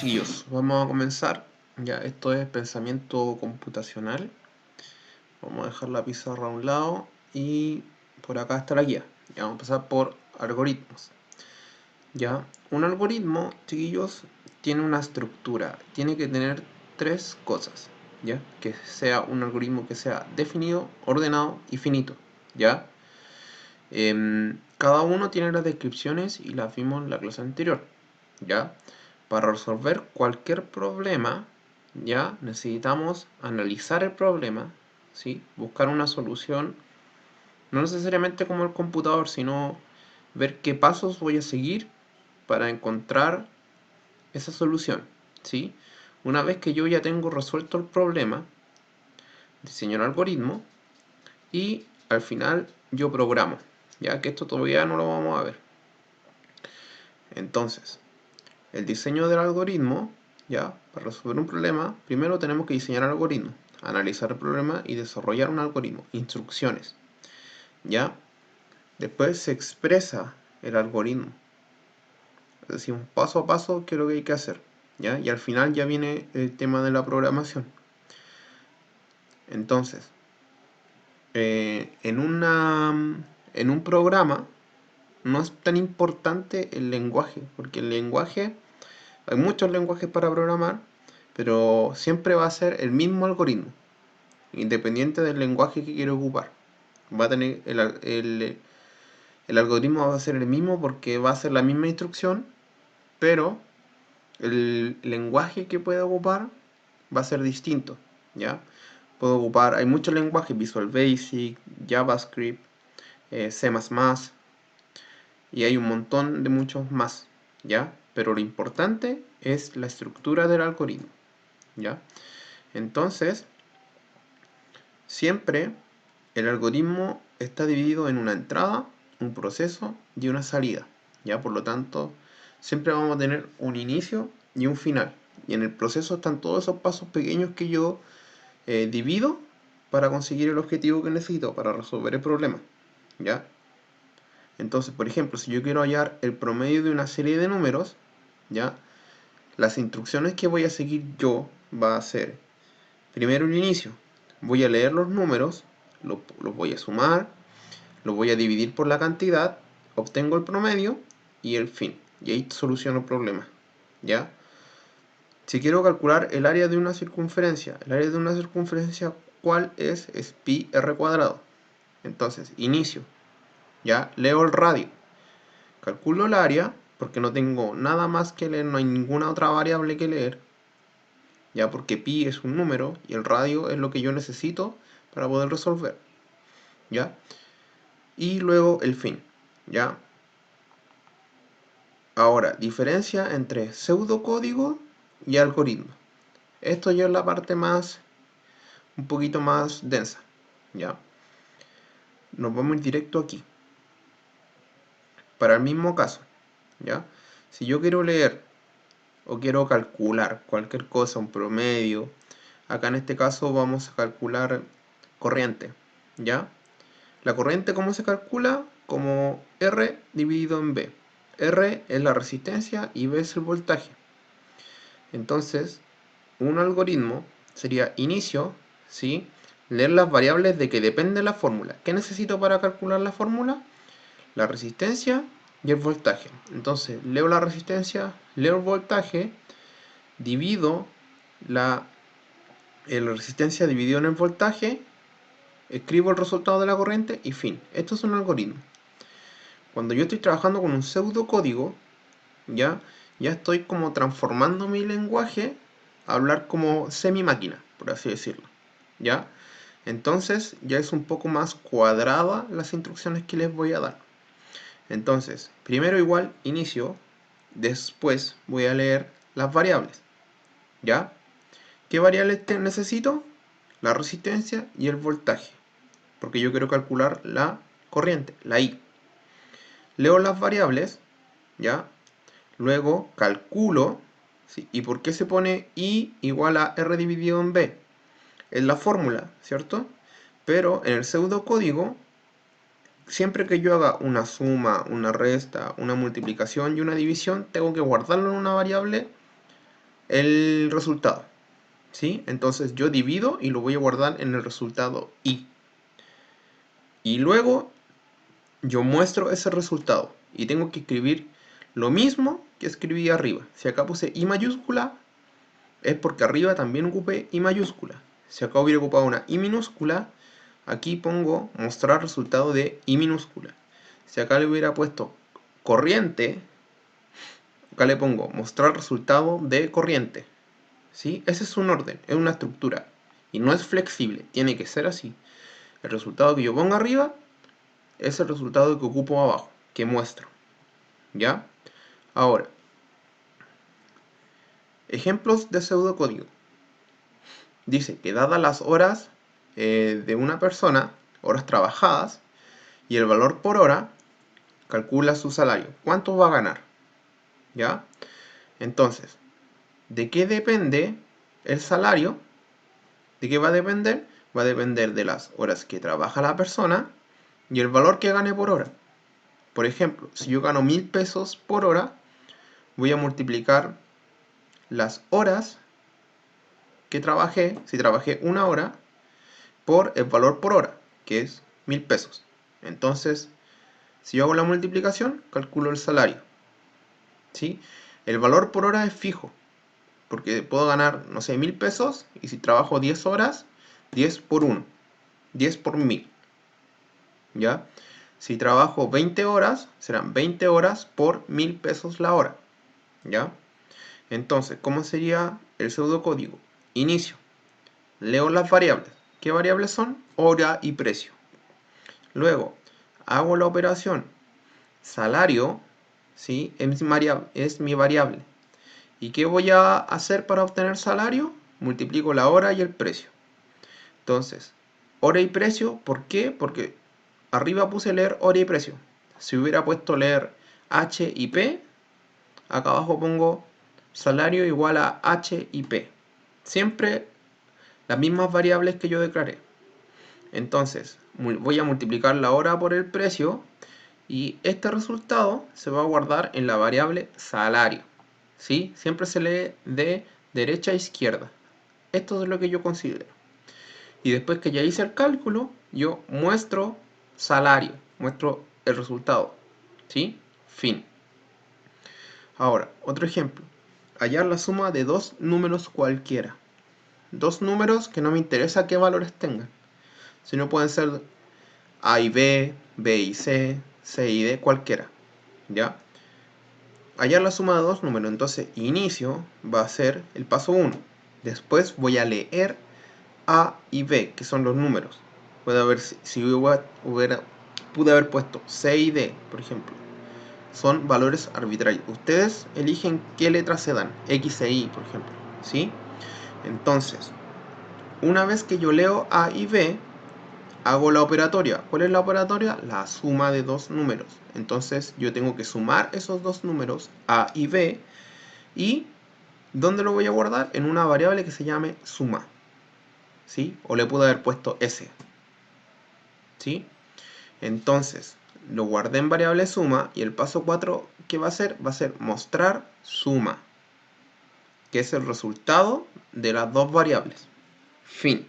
chiquillos, vamos a comenzar. Ya, esto es pensamiento computacional. Vamos a dejar la pizarra a un lado y por acá está la guía. Ya, vamos a empezar por algoritmos. Ya, un algoritmo, chiquillos, tiene una estructura. Tiene que tener tres cosas. Ya, que sea un algoritmo que sea definido, ordenado y finito. Ya, cada uno tiene las descripciones y las vimos en la clase anterior. ¿Ya? Para resolver cualquier problema, ya necesitamos analizar el problema, ¿sí? Buscar una solución, no necesariamente como el computador, sino ver qué pasos voy a seguir para encontrar esa solución, ¿sí? Una vez que yo ya tengo resuelto el problema, diseño el algoritmo y al final yo programo, ya que esto todavía no lo vamos a ver. Entonces, el diseño del algoritmo, ya, para resolver un problema, primero tenemos que diseñar el algoritmo, analizar el problema y desarrollar un algoritmo, instrucciones, ya. Después se expresa el algoritmo, es decir, un paso a paso qué es lo que hay que hacer, ya. Y al final ya viene el tema de la programación. Entonces, en un programa no es tan importante el lenguaje, porque el lenguaje, hay muchos lenguajes para programar, pero siempre va a ser el mismo algoritmo, independiente del lenguaje que quiero ocupar. Va a tener el algoritmo va a ser el mismo porque va a ser la misma instrucción, pero el lenguaje que pueda ocupar va a ser distinto, ¿ya? Puedo ocupar, hay muchos lenguajes, Visual Basic, JavaScript, C++, y hay un montón de muchos más, ¿ya? Pero lo importante es la estructura del algoritmo, ¿ya? Entonces, siempre el algoritmo está dividido en una entrada, un proceso y una salida, ¿ya? Por lo tanto, siempre vamos a tener un inicio y un final. Y en el proceso están todos esos pasos pequeños que yo divido para conseguir el objetivo que necesito, para resolver el problema, ¿ya? Entonces, por ejemplo, si yo quiero hallar el promedio de una serie de números, ¿ya? Las instrucciones que voy a seguir yo va a ser, primero el inicio, voy a leer los números, los voy a sumar, los voy a dividir por la cantidad, obtengo el promedio y el fin. Y ahí soluciono el problema, ¿ya? Si quiero calcular el área de una circunferencia, ¿cuál es? Es pi r cuadrado. Entonces, inicio, ¿ya? Leo el radio, calculo el área, porque no tengo nada más que leer, no hay ninguna otra variable que leer, ya, porque pi es un número y el radio es lo que yo necesito para poder resolver, ¿ya? Y luego el fin, ¿ya? Ahora, diferencia entre pseudocódigo y algoritmo. Esto ya es la parte más, un poquito más densa, ¿ya? Nos vamos a ir directo aquí. Para el mismo caso, ¿ya? Si yo quiero leer o quiero calcular cualquier cosa, un promedio, acá en este caso vamos a calcular corriente, ¿ya? La corriente, ¿cómo se calcula? Como R dividido en B. R es la resistencia y B es el voltaje. Entonces, un algoritmo sería inicio, ¿sí? Leer las variables de que depende la fórmula. ¿Qué necesito para calcular la fórmula? La resistencia y el voltaje. Entonces, leo la resistencia, leo el voltaje, divido la resistencia dividido en el voltaje, escribo el resultado de la corriente y fin. Esto es un algoritmo. Cuando yo estoy trabajando con un pseudocódigo, ya estoy como transformando mi lenguaje a hablar como semi-máquina, por así decirlo, ¿ya? Entonces ya es un poco más cuadrada las instrucciones que les voy a dar. Entonces, primero igual inicio, después voy a leer las variables, ¿ya? ¿Qué variables necesito? La resistencia y el voltaje, porque yo quiero calcular la corriente, la I. Leo las variables, ¿ya? Luego calculo, ¿sí? ¿Y por qué se pone I igual a R dividido en B? Es la fórmula, ¿cierto? Pero en el pseudocódigo, siempre que yo haga una suma, una resta, una multiplicación y una división, tengo que guardarlo en una variable el resultado, ¿sí? Entonces yo divido y lo voy a guardar en el resultado i. Y luego yo muestro ese resultado y tengo que escribir lo mismo que escribí arriba. Si acá puse i mayúscula, es porque arriba también ocupé i mayúscula. Si acá hubiera ocupado una i minúscula, aquí pongo mostrar resultado de i minúscula. Si acá le hubiera puesto corriente, acá le pongo mostrar resultado de corriente. ¿Sí? Ese es un orden, es una estructura. Y no es flexible, tiene que ser así. El resultado que yo pongo arriba es el resultado que ocupo abajo, que muestro. ¿Ya? Ahora, ejemplos de pseudocódigo. Dice que dadas las horas de una persona, horas trabajadas, y el valor por hora, calcula su salario. ¿Cuánto va a ganar? ¿Ya? Entonces, ¿de qué depende el salario? ¿De qué va a depender? Va a depender de las horas que trabaja la persona y el valor que gane por hora. Por ejemplo, si yo gano 1000 pesos por hora, voy a multiplicar las horas que trabajé, si trabajé una hora, por el valor por hora, que es 1000 pesos. Entonces, si yo hago la multiplicación, calculo el salario. ¿Sí? El valor por hora es fijo, porque puedo ganar, no sé, 1000 pesos, y si trabajo 10 horas, 10 por 1, 10 por 1000. ¿Ya? Si trabajo 20 horas, serán 20 horas por 1000 pesos la hora. ¿Ya? Entonces, ¿cómo sería el pseudocódigo? Inicio. Leo las variables. ¿Qué variables son? Hora y precio. Luego, hago la operación. Salario, ¿sí? Es mi variable. ¿Y qué voy a hacer para obtener salario? Multiplico la hora y el precio. Entonces, hora y precio, ¿por qué? Porque arriba puse leer hora y precio. Si hubiera puesto leer H y P, acá abajo pongo salario igual a H y P. Siempre las mismas variables que yo declaré. Entonces, voy a multiplicar la hora por el precio y este resultado se va a guardar en la variable salario. ¿Sí? Siempre se lee de derecha a izquierda. Esto es lo que yo considero. Y después que ya hice el cálculo, yo muestro salario, muestro el resultado. ¿Sí? Fin. Ahora, otro ejemplo. Hallar la suma de dos números cualquiera. Dos números que no me interesa qué valores tengan. Sino pueden ser A y B, B y C, C y D, cualquiera. ¿Ya? Hallar la suma de dos números. Entonces, inicio va a ser el paso 1. Después voy a leer A y B, que son los números. Puede haber, si pude haber puesto C y D, por ejemplo. Son valores arbitrarios. Ustedes eligen qué letras se dan. X e Y, por ejemplo. ¿Sí? Entonces, una vez que yo leo A y B, hago la operatoria. ¿Cuál es la operatoria? La suma de dos números. Entonces, yo tengo que sumar esos dos números, A y B. ¿Y dónde lo voy a guardar? En una variable que se llame suma. ¿Sí? O le puedo haber puesto S. ¿Sí? Entonces, lo guardé en variable suma y el paso 4 que va a ser mostrar suma, que es el resultado de las dos variables. Fin.